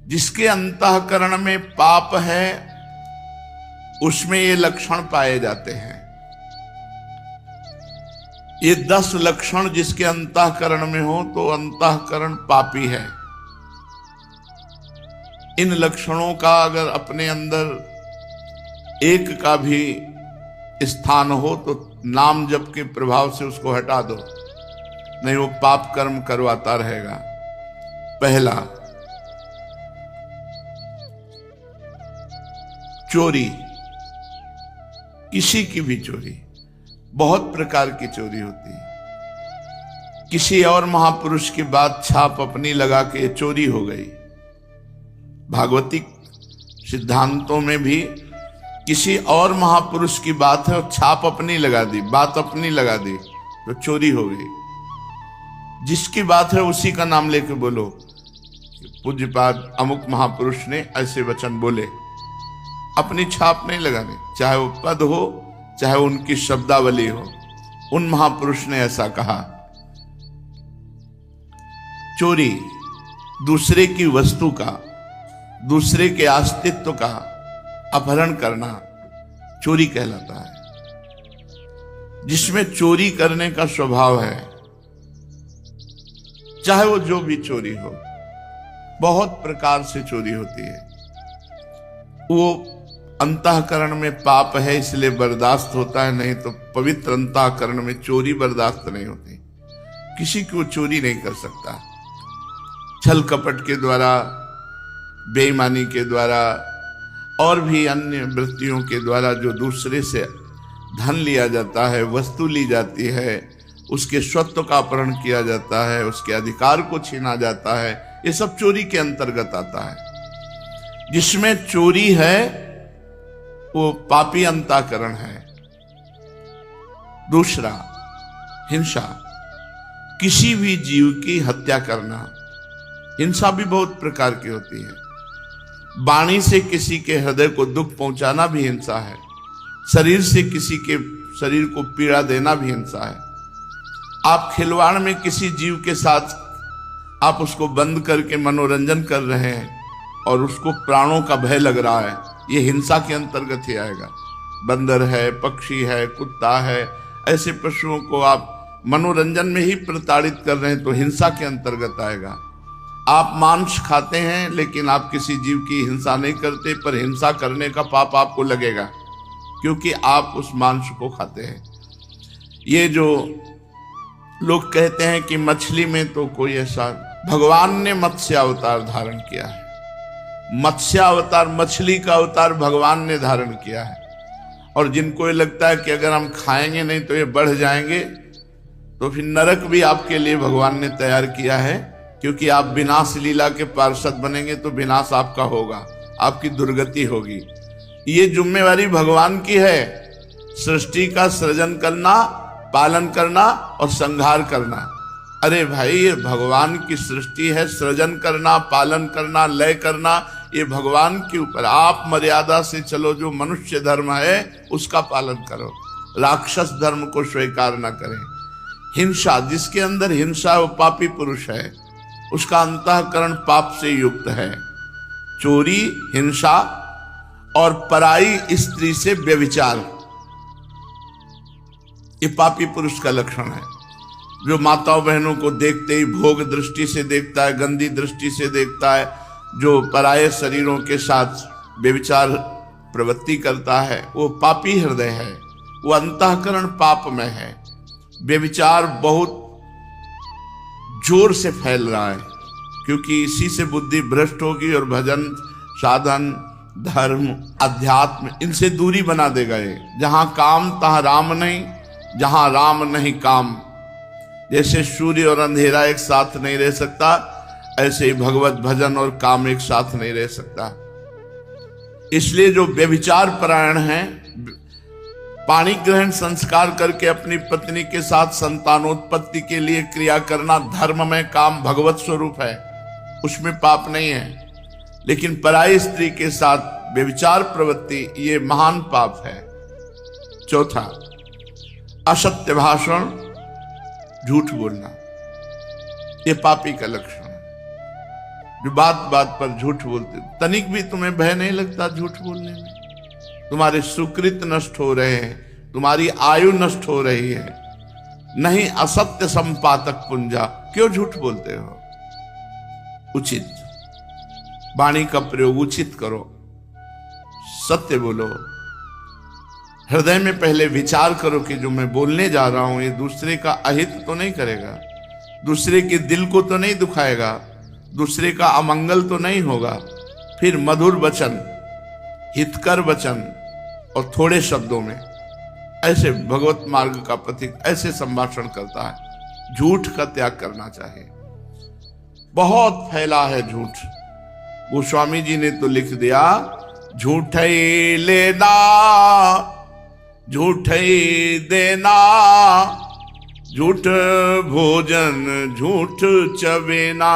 जिसके अंतःकरण में पाप है उसमें ये लक्षण पाए जाते हैं। ये 10 लक्षण जिसके अंतःकरण में हो तो अंतःकरण पापी है। इन लक्षणों का अगर अपने अंदर एक का भी स्थान हो तो नाम जप के प्रभाव से उसको हटा दो, नहीं वो पाप कर्म करवाता रहेगा। पहला, चोरी। किसी की भी चोरी, बहुत प्रकार की चोरी होती है। किसी और महापुरुष की बात छाप अपनी लगा के चोरी हो गई। भागवतिक सिद्धांतों में भी किसी और महापुरुष की बात है और छाप अपनी लगा दी, बात अपनी लगा दी तो चोरी हो गई। जिसकी बात है उसी का नाम लेके बोलो, पूज्यपाद अमुक महापुरुष ने ऐसे वचन बोले, अपनी छाप नहीं लगानी, चाहे वो पद हो चाहे उनकी शब्दावली हो, उन महापुरुष ने ऐसा कहा। चोरी दूसरे की वस्तु का, दूसरे के अस्तित्व का अपहरण करना चोरी कहलाता है। जिसमें चोरी करने का स्वभाव है, चाहे वो जो भी चोरी हो, बहुत प्रकार से चोरी होती है। वो अंतःकरण में पाप है इसलिए बर्दाश्त होता है, नहीं तो पवित्र अंतःकरण में चोरी बर्दाश्त नहीं होती। किसी को चोरी नहीं कर सकता। छल कपट के द्वारा, बेईमानी के द्वारा और भी अन्य वृत्तियों के द्वारा जो दूसरे से धन लिया जाता है, वस्तु ली जाती है, उसके स्वत्व का अपहरण किया जाता है, उसके अधिकार को छीना जाता है, ये सब चोरी के अंतर्गत आता है। जिसमें चोरी है वो पापी अंतःकरण है। दूसरा, हिंसा। किसी भी जीव की हत्या करना। हिंसा भी बहुत प्रकार की होती है। वाणी से किसी के हृदय को दुख पहुंचाना भी हिंसा है। शरीर से किसी के शरीर को पीड़ा देना भी हिंसा है। आप खिलवाड़ में किसी जीव के साथ आप उसको बंद करके मनोरंजन कर रहे हैं और उसको प्राणों का भय लग रहा है, ये हिंसा के अंतर्गत ही आएगा। बंदर है, पक्षी है, कुत्ता है, ऐसे पशुओं को आप मनोरंजन में ही प्रताड़ित कर रहे हैं तो हिंसा के अंतर्गत आएगा। आप मांस खाते हैं लेकिन आप किसी जीव की हिंसा नहीं करते, पर हिंसा करने का पाप आपको लगेगा क्योंकि आप उस मांस को खाते हैं। ये जो लोग कहते हैं कि मछली में तो कोई ऐसा, भगवान ने मत्स्य अवतार धारण किया है। मत्स्य अवतार, मछली का अवतार भगवान ने धारण किया है। और जिनको ये लगता है कि अगर हम खाएंगे नहीं तो ये बढ़ जाएंगे, तो फिर नरक भी आपके लिए भगवान ने तैयार किया है, क्योंकि आप विनाश लीला के पार्षद बनेंगे तो विनाश आपका होगा, आपकी दुर्गति होगी। ये जिम्मेवारी भगवान की है, सृष्टि का सृजन करना, पालन करना और संहार करना। अरे भाई, ये भगवान की सृष्टि है, सृजन करना, पालन करना, लय करना, ये भगवान के ऊपर। आप मर्यादा से चलो, जो मनुष्य धर्म है उसका पालन करो, राक्षस धर्म को स्वीकार न करें। हिंसा, जिसके अंदर हिंसा वो पापी पुरुष है, उसका अंतःकरण पाप से युक्त है। चोरी, हिंसा और पराई स्त्री से व्यभिचार, ये पापी पुरुष का लक्षण है। जो माताओं बहनों को देखते ही भोग दृष्टि से देखता है, गंदी दृष्टि से देखता है, जो पराये शरीरों के साथ व्यभिचार प्रवृत्ति करता है, वो पापी हृदय है, वो अंतःकरण पाप में है। व्यभिचार बहुत जोर से फैल रहा है क्योंकि इसी से बुद्धि भ्रष्ट होगी और भजन, साधन, धर्म, अध्यात्म, इनसे दूरी बना देगा ये। जहां काम तहां राम नहीं, जहां राम नहीं काम। जैसे सूर्य और अंधेरा एक साथ नहीं रह सकता, ऐसे ही भगवत भजन और काम एक साथ नहीं रह सकता। इसलिए जो व्यभिचार परायण हैं, पाणी ग्रहण संस्कार करके अपनी पत्नी के साथ संतानोत्पत्ति के लिए क्रिया करना धर्म में काम भगवत स्वरूप है, उसमें पाप नहीं है। लेकिन पराई स्त्री के साथ व्यभिचार प्रवृत्ति, ये महान पाप है। चौथा, असत्य भाषण, झूठ बोलना, ये पापी का लक्षण है। जो बात बात पर झूठ बोलते, तनिक भी तुम्हें भय नहीं लगता झूठ बोलने में? तुम्हारे सुकृत नष्ट हो रहे हैं, तुम्हारी आयु नष्ट हो रही है। नहीं असत्य संपातक पुंजा, क्यों झूठ बोलते हो? उचित वाणी का प्रयोग उचित करो, सत्य बोलो। हृदय में पहले विचार करो कि जो मैं बोलने जा रहा हूं ये दूसरे का अहित तो नहीं करेगा, दूसरे के दिल को तो नहीं दुखाएगा, दूसरे का अमंगल तो नहीं होगा। फिर मधुर वचन, हितकर वचन और थोड़े शब्दों में, ऐसे भगवत मार्ग का प्रतीक ऐसे संभाषण करता है। झूठ का त्याग करना चाहिए। बहुत फैला है झूठ। गोस्वामी जी ने तो लिख दिया, झूठ ही लेना झूठ ही देना, झूठ भोजन झूठ चबेना।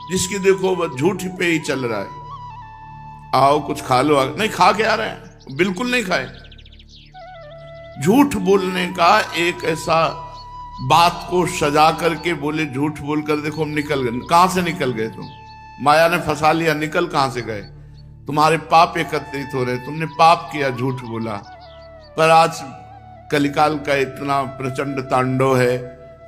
जिसकी देखो वह झूठ पे ही चल रहा है। आओ कुछ खा लो, नहीं खा के आ रहे हैं, बिल्कुल नहीं खाए। झूठ बोलने का एक ऐसा बात को सजा करके बोले, झूठ बोलकर देखो हम निकल गए। कहां से निकल गए तुम? माया ने फंसा लिया, निकल कहां से गए? तुम्हारे पाप एकत्रित हो रहे, तुमने पाप किया, झूठ बोला। पर आज कलिकाल का इतना प्रचंड तांडव है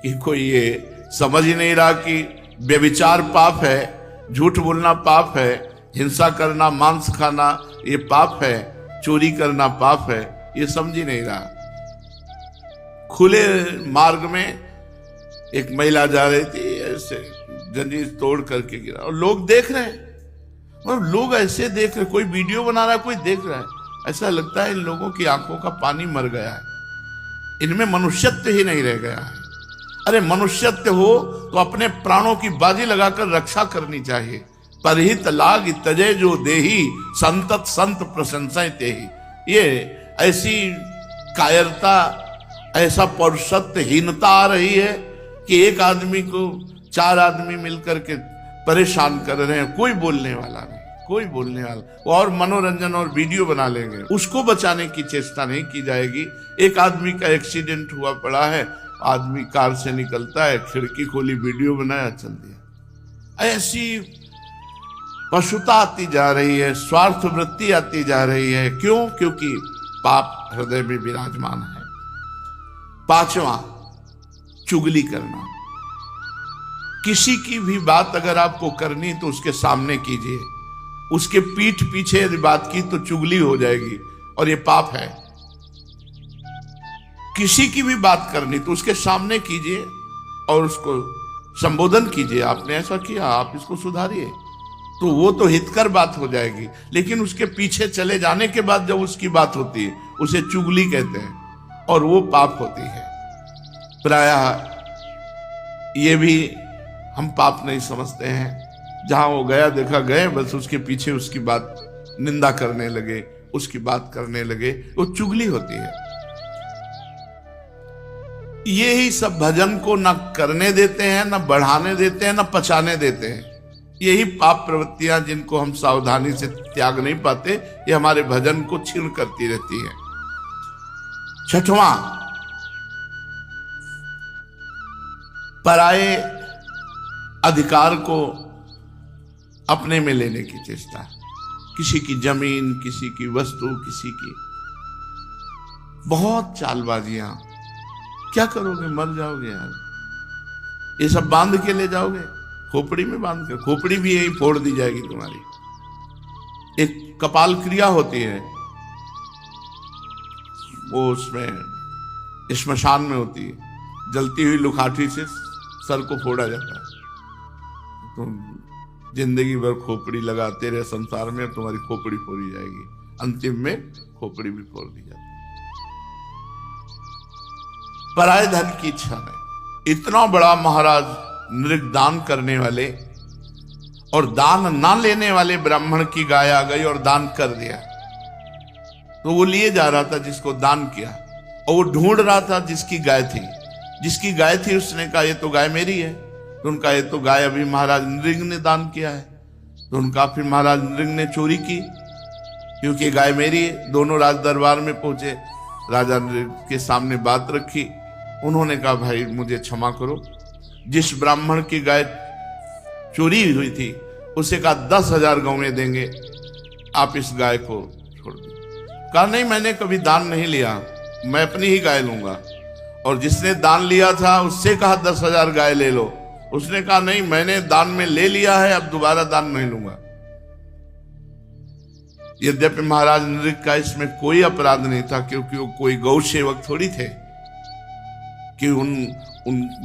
कि कोई ये समझ ही नहीं रहा कि व्यभिचार पाप है, झूठ बोलना पाप है, हिंसा करना, मांस खाना ये पाप है, चोरी करना पाप है, ये समझ ही नहीं रहा। खुले मार्ग में एक महिला जा रही थी, ऐसे जंजीर तोड़ करके गिरा और लोग देख रहे हैं, और लोग ऐसे देख रहे, कोई वीडियो बना रहा है, कोई देख रहा है। ऐसा लगता है इन लोगों की आंखों का पानी मर गया है, इनमें मनुष्यत्व ही नहीं रह गया है। अरे मनुष्यत्व हो तो अपने प्राणों की बाजी लगाकर रक्षा करनी चाहिए। परहित लाग तजय जो देही, संतत संत प्रशंसा तेही। ये ऐसी कायरता, ऐसा पौरुषत्वहीनता आ रही है कि एक आदमी को 4 आदमी मिलकर के परेशान कर रहे हैं, कोई बोलने वाला नहीं, कोई बोलने वाला, और मनोरंजन और वीडियो बना लेंगे। उसको बचाने की चेष्टा नहीं की जाएगी। एक आदमी का एक्सीडेंट हुआ पड़ा है, आदमी कार से निकलता है, खिड़की खोली, वीडियो बनाया, चल दिया। ऐसी पशुता आती जा रही है, स्वार्थ वृत्ति आती जा रही है। क्यों? क्योंकि पाप हृदय में विराजमान है। 5वां, चुगली करना। किसी की भी बात अगर आपको करनी तो उसके सामने कीजिए, उसके पीठ पीछे यदि बात की तो चुगली हो जाएगी और ये पाप है। किसी की भी बात करनी तो उसके सामने कीजिए और उसको संबोधन कीजिए, आपने ऐसा किया, आप इसको सुधारिए, तो वो तो हितकर बात हो जाएगी। लेकिन उसके पीछे चले जाने के बाद जब उसकी बात होती है, उसे चुगली कहते हैं और वो पाप होती है। प्रायः ये भी हम पाप नहीं समझते हैं। जहां वो गया देखा गए, बस उसके पीछे उसकी बात निंदा करने लगे, उसकी बात करने लगे, वो चुगली होती है। ये ही सब भजन को न करने देते हैं, न बढ़ाने देते हैं, न पचाने देते हैं। यही पाप प्रवृत्तियां जिनको हम सावधानी से त्याग नहीं पाते, ये हमारे भजन को छीण करती रहती है। 6वां, पराये अधिकार को अपने में लेने की चेष्टा। किसी की जमीन, किसी की वस्तु, किसी की, बहुत चालबाजियां। क्या करोगे? मर जाओगे यार। ये सब बांध के ले जाओगे, खोपड़ी में बांध के, खोपड़ी भी यही फोड़ दी जाएगी तुम्हारी। एक कपाल क्रिया होती है, वो उसमें श्मशान में होती है, जलती हुई लुखाठी से सर को फोड़ा जाता है। तुम जिंदगी भर खोपड़ी लगाते रहे संसार में, तुम्हारी खोपड़ी फोड़ी जाएगी, अंतिम में खोपड़ी भी फोड़ दी जाती है। पराये धन की इच्छा नहीं। इतना बड़ा महाराज नृगदान करने वाले और दान ना लेने वाले ब्राह्मण की गाय आ गई और दान कर दिया। तो वो लिए जा रहा था जिसको दान किया, और वो ढूंढ रहा था जिसकी गाय थी। जिसकी गाय थी उसने कहा ये तो गाय मेरी है। तो उनका ये तो गाय अभी महाराज नृग ने दान किया है। तो उनका फिर महाराज नृग ने चोरी की, क्योंकि गाय मेरी है। दोनों राज दरबार में पहुंचे, राजा नृग के सामने बात रखी। उन्होंने कहा भाई मुझे क्षमा करो, जिस ब्राह्मण की गाय चोरी हुई थी उसे कहा 10,000 गौवें देंगे, आप इस गाय को छोड़ दो। कहा नहीं, मैंने कभी दान नहीं लिया, मैं अपनी ही गाय लूंगा। और जिसने दान लिया था उससे कहा 10,000 गाय ले लो, उसने कहा नहीं, मैंने दान में ले लिया है, अब दोबारा दान नहीं लूंगा। यद्यपि महाराज नृग का इसमें कोई अपराध नहीं था, क्योंकि वो कोई गौ सेवक थोड़ी थे कि उन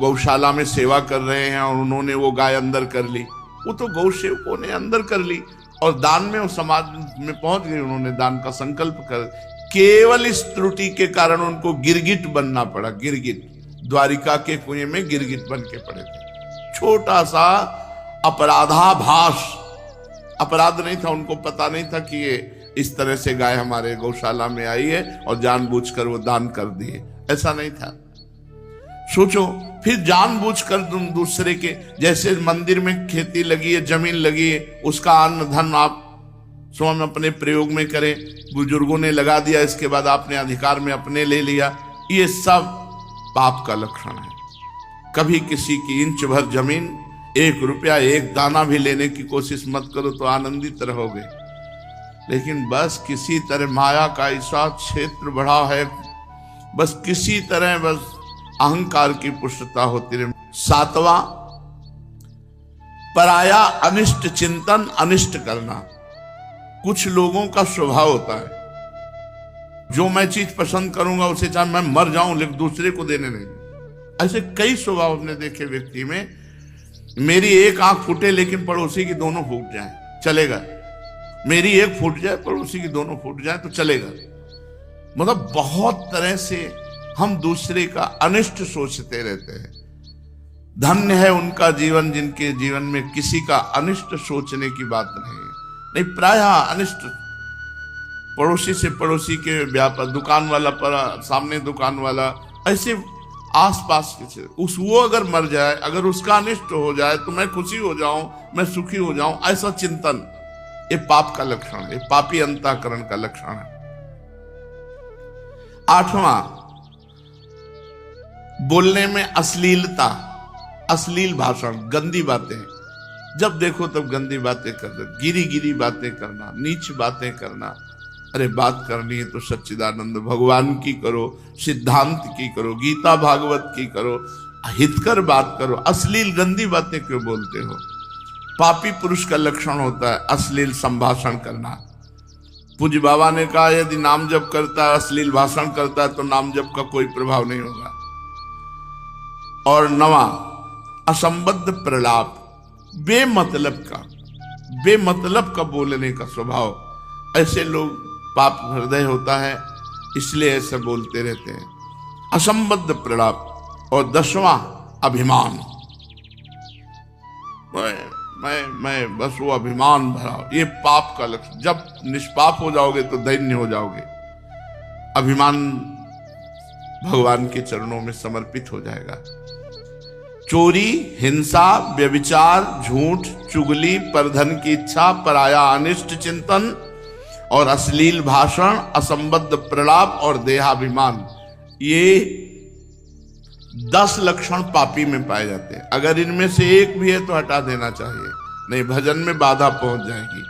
गौशाला में सेवा कर रहे हैं और उन्होंने वो गाय अंदर कर ली। वो तो गौ सेवकों ने अंदर कर ली और दान में वो समाज में पहुंच गए, उन्होंने दान का संकल्प कर। केवल इस त्रुटि के कारण उनको गिरगिट बनना पड़ा। गिरगिट, द्वारिका के कुएं में गिरगिट बन के पड़े थे। छोटा सा अपराधाभास, अपराध नहीं था, उनको पता नहीं था कि ये इस तरह से गाय हमारे गौशाला में आई है और जानबूझकर वो दान कर दिए, ऐसा नहीं था। सोचो, फिर जानबूझकर तुम दूसरे के, जैसे मंदिर में खेती लगी है, जमीन लगी है, उसका अन्न धन आप स्वयं अपने प्रयोग में करें, बुजुर्गों ने लगा दिया, इसके बाद आपने अधिकार में अपने ले लिया, ये सब पाप का लक्षण है। कभी किसी की इंच भर जमीन, 1 रुपया, 1 दाना भी लेने की कोशिश मत करो तो आनंदित रहोगे। लेकिन बस किसी तरह माया का ऐसा क्षेत्र बढ़ा है, बस किसी तरह बस अहंकार की पुष्टता होती रहे। 7वां, पराया अनिष्ट चिंतन, अनिष्ट करना। कुछ लोगों का स्वभाव होता है, जो मैं चीज पसंद करूंगा उसे चाहे मैं मर जाऊं लेकिन दूसरे को देने नहीं। ऐसे कई स्वभाव हमने देखे व्यक्ति में। मेरी एक आंख फूटे लेकिन पड़ोसी की दोनों फूट जाए, चलेगा। मेरी एक फूट जाए, पड़ोसी की दोनों फूट जाए तो चलेगा। मतलब बहुत तरह से हम दूसरे का अनिष्ट सोचते रहते हैं। धन्य है उनका जीवन जिनके जीवन में किसी का अनिष्ट सोचने की बात नहीं है। नहीं, प्रायः अनिष्ट, पड़ोसी से पड़ोसी के व्यापार, दुकान वाला पर सामने दुकान वाला, ऐसे आसपास के वो अगर मर जाए, अगर उसका अनिष्ट हो जाए तो मैं खुशी हो जाऊं, मैं सुखी हो जाऊं, ऐसा चिंतन, ये पाप का लक्षण है, पापी अंतःकरण का लक्षण है। 8वां, बोलने में अश्लीलता, अश्लील भाषण, गंदी बातें। जब देखो तब गंदी बातें करना, गिरी गिरी बातें करना, नीच बातें करना। अरे बात करनी है तो सच्चिदानंद भगवान की करो, सिद्धांत की करो, गीता भागवत की करो, हितकर बात करो। अश्लील गंदी बातें क्यों बोलते हो? पापी पुरुष का लक्षण होता है अश्लील संभाषण करना। पूज्य बाबा ने कहा यदि नाम जप करता है, अश्लील भाषण करता है तो नाम जप का कोई प्रभाव नहीं होगा। और 9वां, असंबद्ध प्रलाप, बेमतलब का बोलने का स्वभाव। ऐसे लोग पाप हृदय होता है, इसलिए ऐसे बोलते रहते हैं, असंबद्ध प्रलाप। और 10वां, अभिमान। मैं बस वो अभिमान भरा, ये पाप का लक्षण। जब निष्पाप हो जाओगे तो दैन्य हो जाओगे। अभिमान भगवान के चरणों में समर्पित हो जाएगा। चोरी, हिंसा, व्यभिचार, झूठ, चुगली, परधन की इच्छा, पराया अनिष्ट चिंतन और अश्लील भाषण, असंबद्ध प्रलाप और देहाभिमान, ये 10 लक्षण पापी में पाए जाते हैं। अगर इनमें से एक भी है तो हटा देना चाहिए, नहीं भजन में बाधा पहुंच जाएगी।